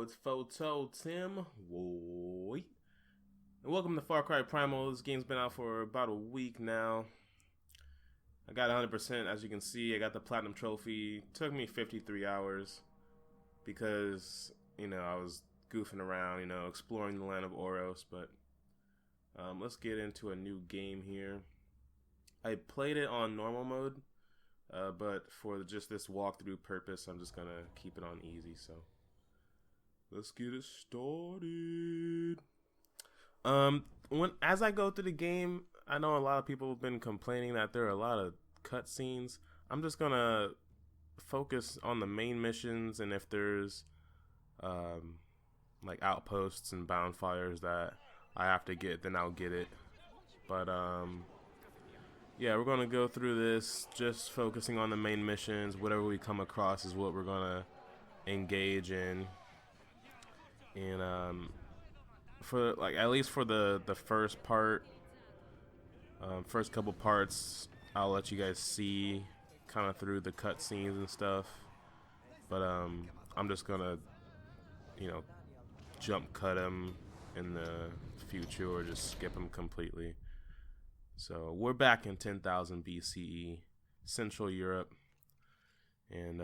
it's Photo Tim. Woi. And welcome to Far Cry Primal. This game's been out for about a week now. I got 100%, as you can see. I got the Platinum Trophy. Took me 53 hours because, I was goofing around, exploring the land of Oros. But let's get into a new game here. I played it on normal mode, but for just this walkthrough purpose, I'm just going to keep it on easy. So let's get it started. As I go through the game, I know a lot of people have been complaining that there are a lot of cutscenes. I'm just gonna focus on the main missions, and if there's like outposts and bonfires that I have to get, then I'll get it. But yeah, we're gonna go through this just focusing on the main missions. Whatever we come across is what we're gonna engage in. And for at least for the first part, first couple parts, I'll let you guys see kind of through the cutscenes and stuff. But I'm just gonna jump cut them in the future or just skip them completely. So we're back in 10,000 BCE, Central Europe, and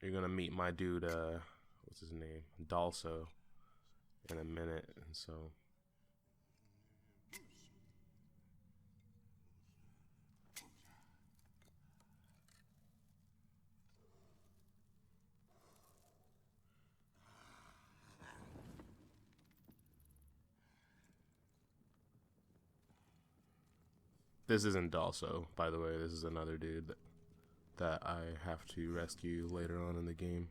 you're gonna meet my dude, what's his name, Dalso, in a minute. And so this isn't Dalso, by the way. This is another dude that I have to rescue later on in the game.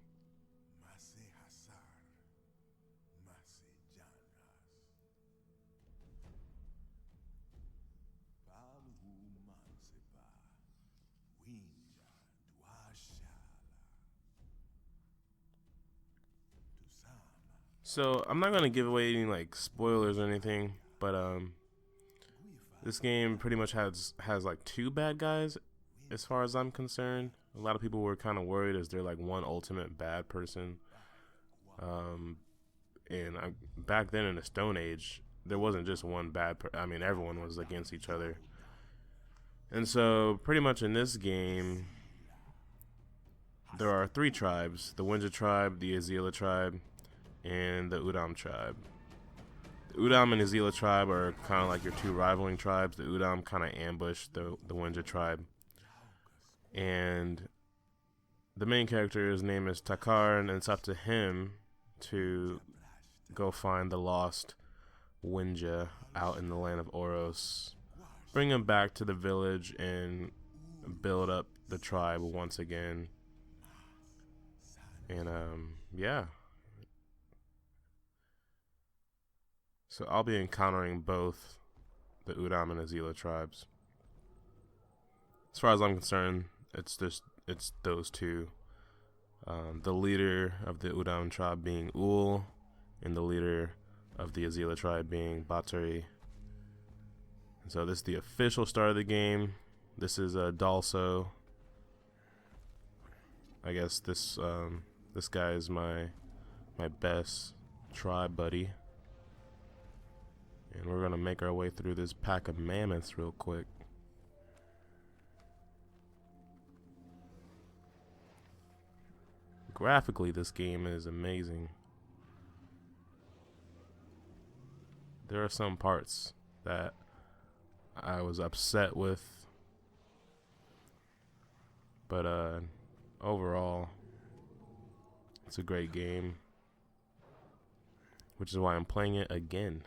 So I'm not gonna give away any spoilers or anything, but this game pretty much has like two bad guys, as far as I'm concerned. A lot of people were kind of worried, is there like one ultimate bad person? Back then in the Stone Age, there wasn't just one bad. Everyone was against each other, and so pretty much in this game, there are three tribes: the Wenja tribe, the Azila tribe, and the Udam tribe. The Udam and Azila tribe are kind of like your two rivaling tribes. The Udam kind of ambushed the Wenja tribe. And the main character's name is Takkar, and it's up to him to go find the lost Wenja out in the land of Oros. Bring him back to the village and build up the tribe once again. And yeah. So I'll be encountering both the Udam and Azila tribes. As far as I'm concerned, it's those two. The leader of the Udam tribe being Ul, and the leader of the Azila tribe being Batari. And so this is the official start of the game. This is Dalso. I guess this guy is my best tribe buddy. And we're gonna make our way through this pack of mammoths real quick. Graphically, this game is amazing. There are some parts that I was upset with, but overall, it's a great game, which is why I'm playing it again.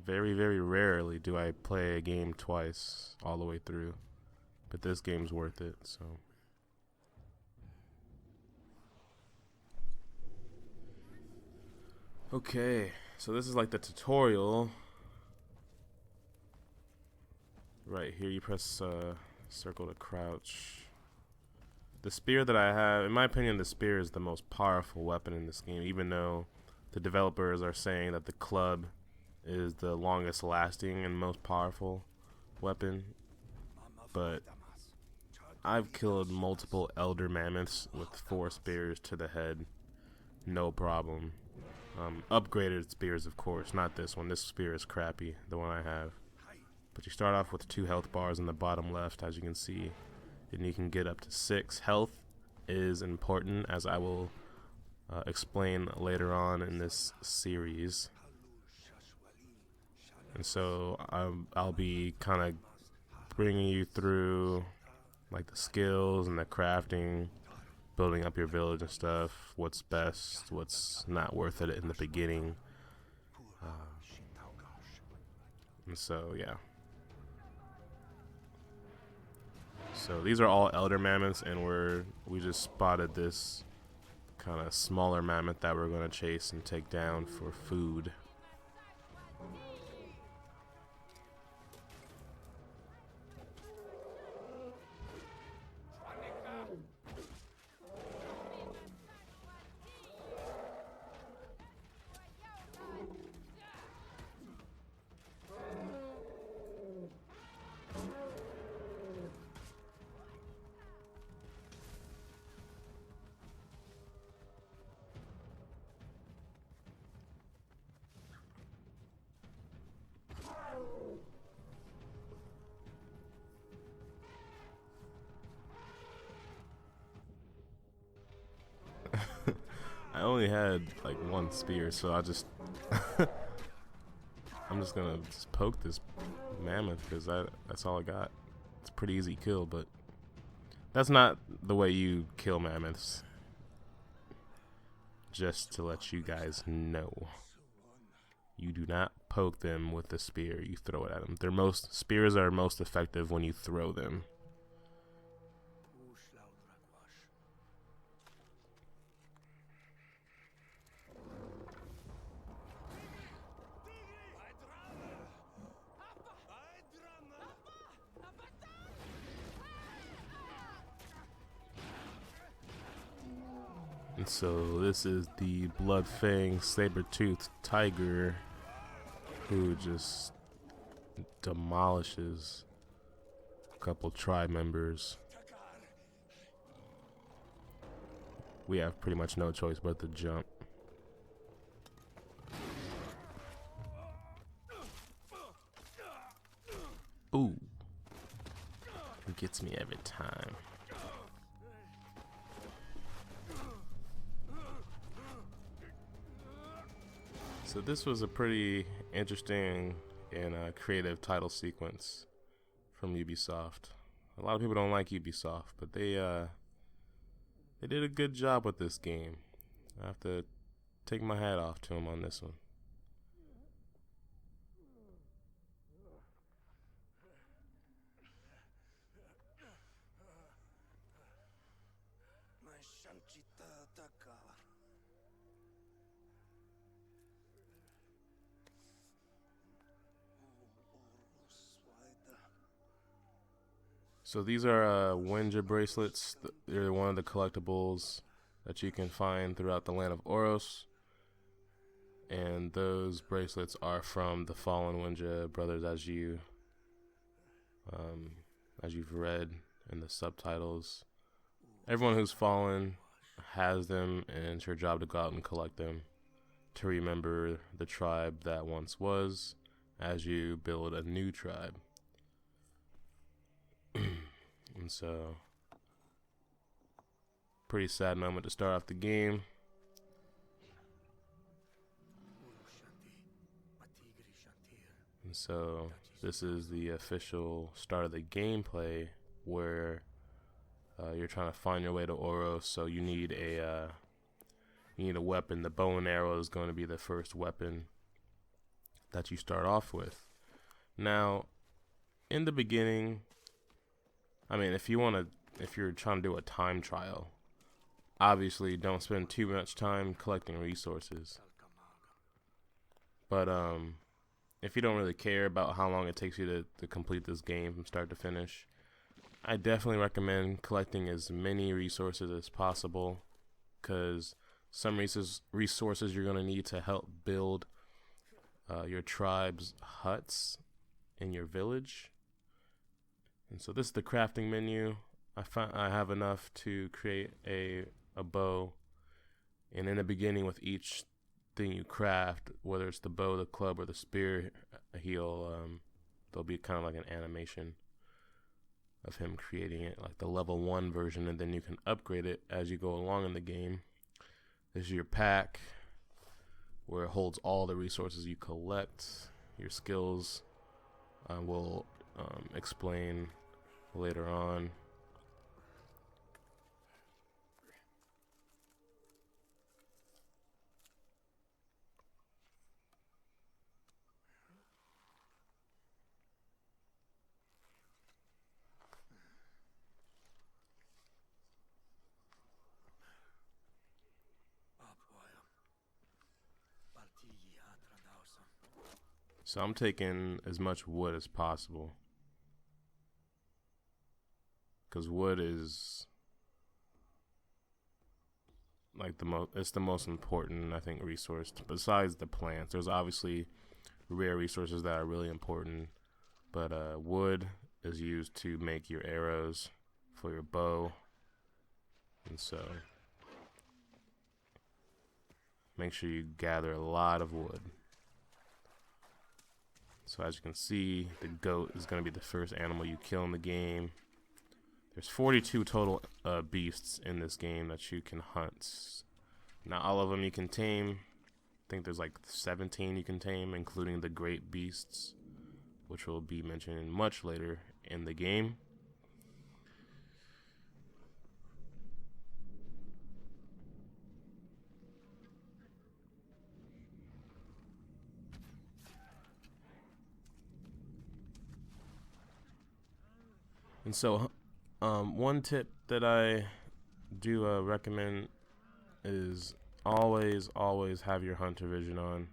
Very, very rarely do I play a game twice all the way through, but this game's worth it. So okay, so this is like the tutorial. Right here, you press circle to crouch. The spear that I have, in my opinion, the spear is the most powerful weapon in this game, even though the developers are saying that the club is the longest lasting and most powerful weapon. But I've killed multiple elder mammoths with 4 spears to the head, no problem. Upgraded spears, of course, not this one. This spear is crappy, the one I have. But you start off with 2 health bars in the bottom left, as you can see, and you can get up to 6. Health is important, as I will explain later on in this series. And so I'll be kind of bringing you through like the skills and the crafting, building up your village and stuff, what's best, what's not worth it in the beginning. And so, yeah. So these are all elder mammoths, and we just spotted this kind of smaller mammoth that we're going to chase and take down for food. I only had like 1 spear, so I'm just gonna poke this mammoth because that's all I got. It's a pretty easy kill, but that's not the way you kill mammoths. Just to let you guys know, you do not poke them with the spear. You throw it at them. Spears are most effective when you throw them. And so this is the blood-fanged saber-toothed tiger who just demolishes a couple tribe members. We have pretty much no choice but to jump. Ooh. It gets me every time. So this was a pretty interesting and creative title sequence from Ubisoft. A lot of people don't like Ubisoft, but they did a good job with this game. I have to take my hat off to them on this one. So these are Wenja bracelets. They're one of the collectibles that you can find throughout the land of Oros. And those bracelets are from the fallen Wenja brothers, as you've read in the subtitles. Everyone who's fallen has them, and it's your job to go out and collect them to remember the tribe that once was as you build a new tribe. And so, pretty sad moment to start off the game. And so, this is the official start of the gameplay where you're trying to find your way to Oros. So you need a weapon. The bow and arrow is going to be the first weapon that you start off with. Now, in the beginning, I mean, if you're trying to do a time trial, obviously don't spend too much time collecting resources. But if you don't really care about how long it takes you to complete this game from start to finish, I definitely recommend collecting as many resources as possible, because some resources you're going to need to help build your tribe's huts in your village. And so this is the crafting menu. I have enough to create a bow, and in the beginning with each thing you craft, whether it's the bow, the club, or the spear, there'll be kind of like an animation of him creating it, like the level 1 version, and then you can upgrade it as you go along in the game. This is your pack, where it holds all the resources you collect. Your skills will explain later on. So I'm taking as much wood as possible, because wood is like it's the most important, I think, resource besides the plants. There's obviously rare resources that are really important, but wood is used to make your arrows for your bow, and so make sure you gather a lot of wood. So as you can see, the goat is going to be the first animal you kill in the game. There's 42 total beasts in this game that you can hunt. Not all of them you can tame. I think there's like 17 you can tame, including the great beasts, which will be mentioned much later in the game. And so, one tip that I do recommend is always have your hunter vision on,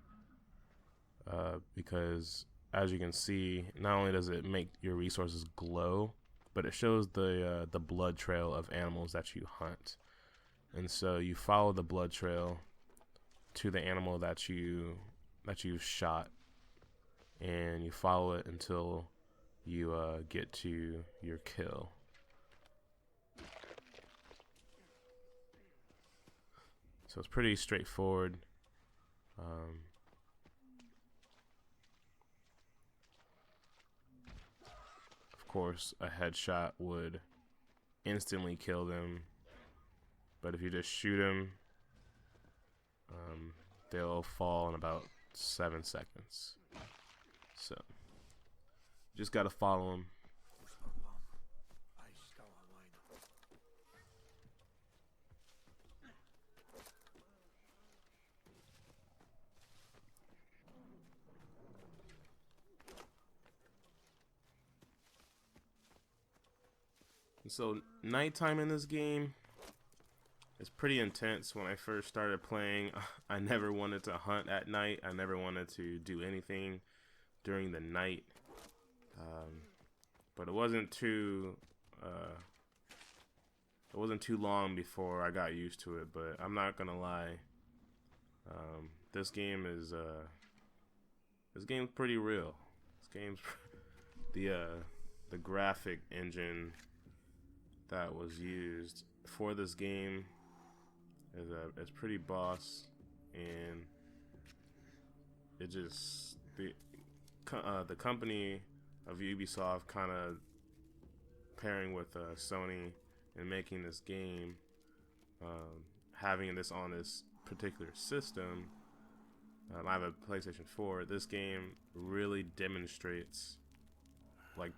because as you can see, not only does it make your resources glow, but it shows the blood trail of animals that you hunt. And so you follow the blood trail to the animal that you've shot, and you follow it until you get to your kill. So it's pretty straightforward. Of course, a headshot would instantly kill them, but if you just shoot them, they'll fall in about 7 seconds. So just gotta follow them. And so nighttime in this game is pretty intense. When I first started playing, I never wanted to hunt at night. I never wanted to do anything during the night. But it wasn't too long before I got used to it. But I'm not gonna lie, this game is pretty real. This game's the graphic engine that was used for this game is pretty boss, and it just the company of Ubisoft kind of pairing with Sony and making this game, having this on this particular system. I have a PlayStation 4. This game really demonstrates like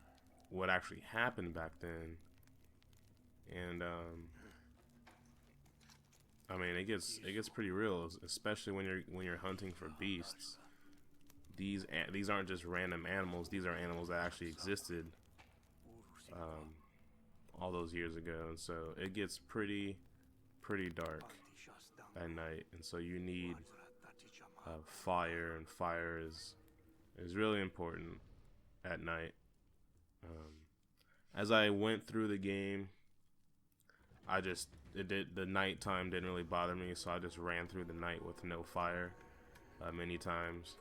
what actually happened back then, and I mean, it gets pretty real, especially when you're hunting for beasts. These aren't just random animals. These are animals that actually existed all those years ago, and so it gets pretty dark at night, and so you need fire, and fire is really important at night. As I went through the game, the nighttime didn't really bother me, so I just ran through the night with no fire many times.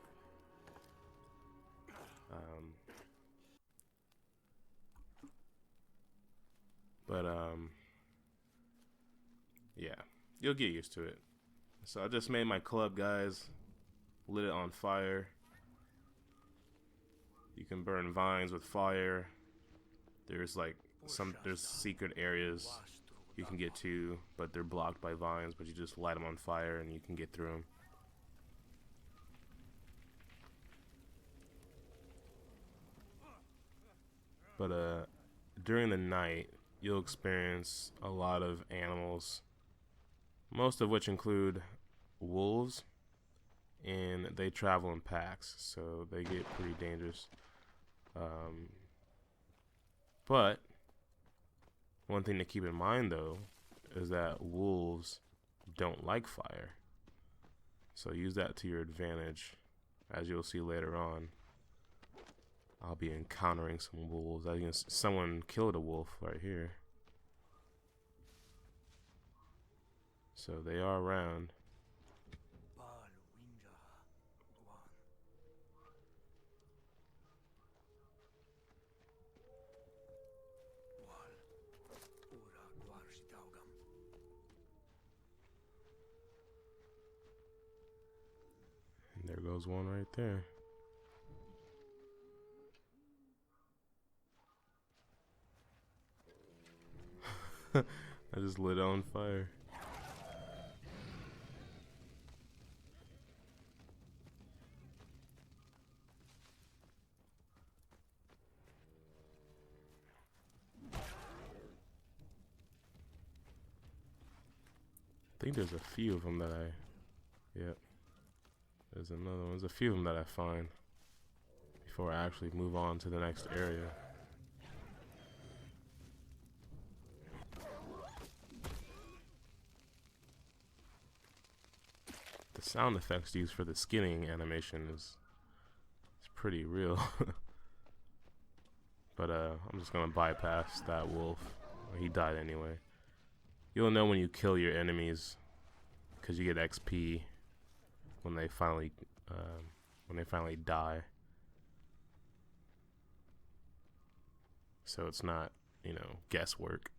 But yeah, you'll get used to it. So I just made my club, guys. Lit it on fire. You can burn vines with fire. There's like there's secret areas you can get to, but they're blocked by vines, but you just light them on fire and you can get through them. But during the night, you'll experience a lot of animals, most of which include wolves, and they travel in packs, so they get pretty dangerous. But one thing to keep in mind, though, is that wolves don't like fire. So use that to your advantage, as you'll see later on. I'll be encountering some wolves. I think someone killed a wolf right here. So they are around. And there goes one right there. I just lit on fire. I think there's a few of them that yep. There's another one. There's a few of them that I find before I actually move on to the next area. The sound effects used for the skinning animation is pretty real. But I'm just gonna bypass that wolf. He died anyway. You'll know when you kill your enemies, because you get XP when they finally die. So it's not, guesswork.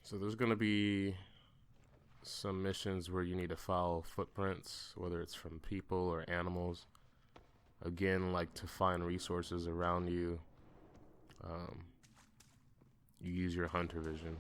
So there's going to be some missions where you need to follow footprints, whether it's from people or animals. Again, like to find resources around you, you use your hunter vision.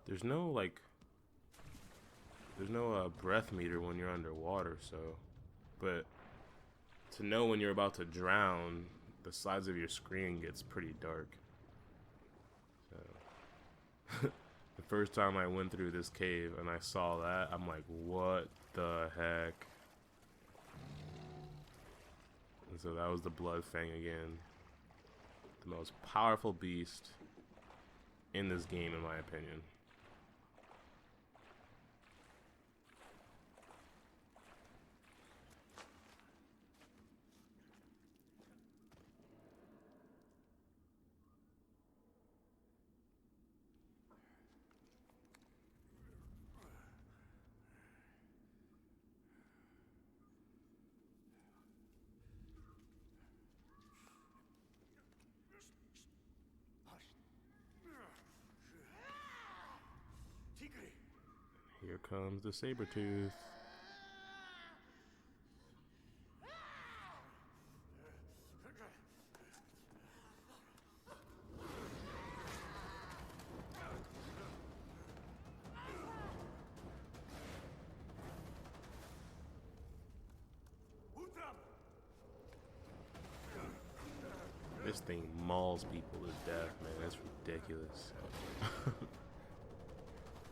There's no breath meter when you're underwater, so, but to know when you're about to drown, the sides of your screen gets pretty dark. So the first time I went through this cave and I saw that, I'm like, what the heck? And so that was the Blood Fang again. The most powerful beast in this game, in my opinion. Here comes the saber-toothed. This thing mauls people to death, man. That's ridiculous.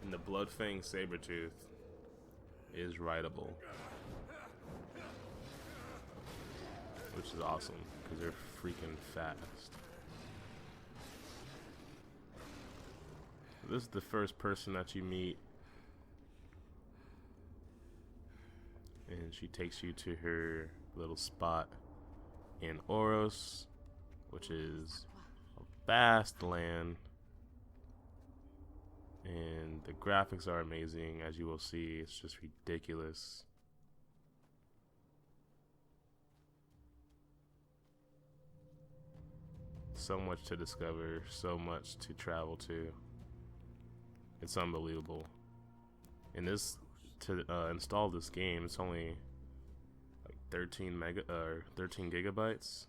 And the Bloodfang Sabertooth is rideable, which is awesome because they're freaking fast. This is the first person that you meet, and she takes you to her little spot in Oros, which is a vast land, and the graphics are amazing. As you will see, it's just ridiculous. So much to discover, so much to travel to. It's unbelievable. And this, to install this game, it's only like 13 gigabytes.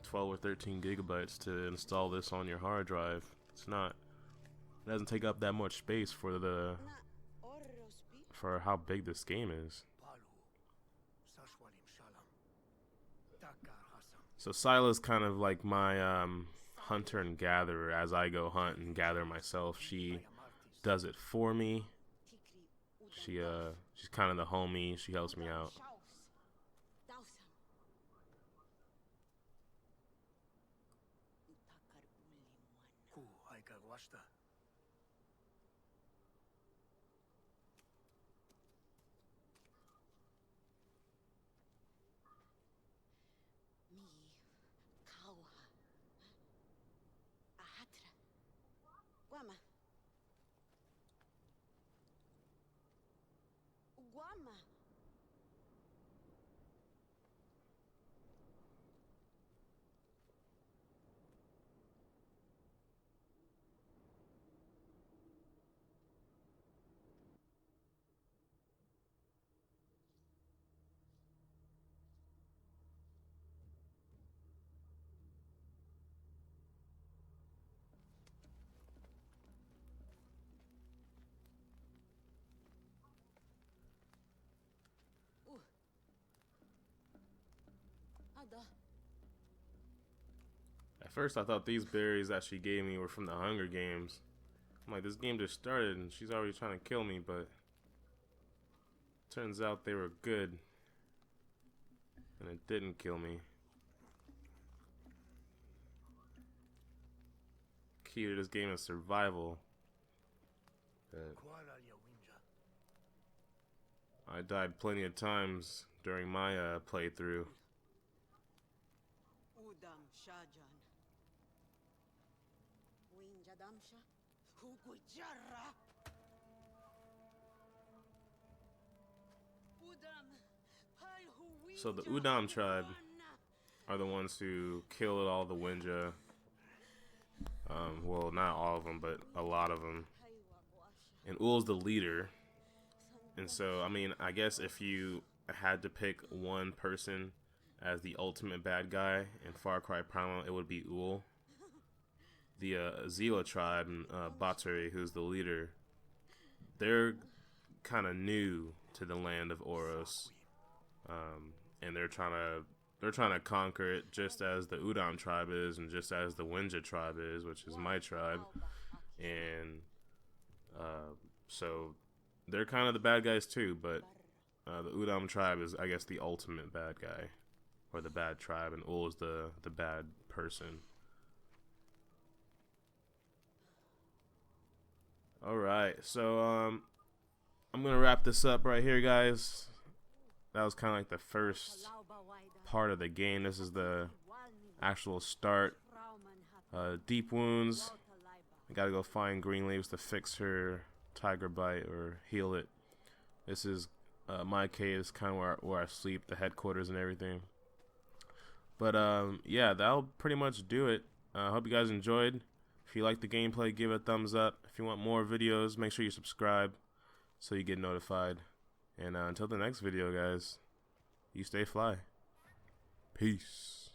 12 or 13 gigabytes to install this on your hard drive. It doesn't take up that much space for how big this game is. So Sila's kind of like my hunter and gatherer. As I go hunt and gather myself, she does it for me. She's kind of the homie. She helps me out. At first I thought these berries that she gave me were from the Hunger Games. I'm like, this game just started and she's already trying to kill me, but turns out they were good. And it didn't kill me. Key to this game is survival. I died plenty of times during my playthrough. So the Udam tribe are the ones who killed all the Wenja. Well, not all of them, but a lot of them. And Ul's the leader. And so, I mean, I guess if you had to pick one person as the ultimate bad guy in Far Cry Primal, it would be Ul. The Zila tribe, Batari, who's the leader, they're kind of new to the land of Oros, and they're trying to conquer it, just as the Udam tribe is, and just as the Wenja tribe is, which is my tribe, and so they're kind of the bad guys too. But the Udam tribe is, I guess, the ultimate bad guy, or the bad tribe, and Ul is the bad person. Alright, so I'm gonna wrap this up right here, guys. That was kind of like the first part of the game. This is the actual start. Deep wounds. I gotta go find green leaves to fix her tiger bite or heal it. This is my cave, is kind of where I sleep, the headquarters and everything. But yeah, that'll pretty much do it. I hope you guys enjoyed. If you like the gameplay, give it a thumbs up. If you want more videos, make sure you subscribe so you get notified. And until the next video, guys, you stay fly. Peace.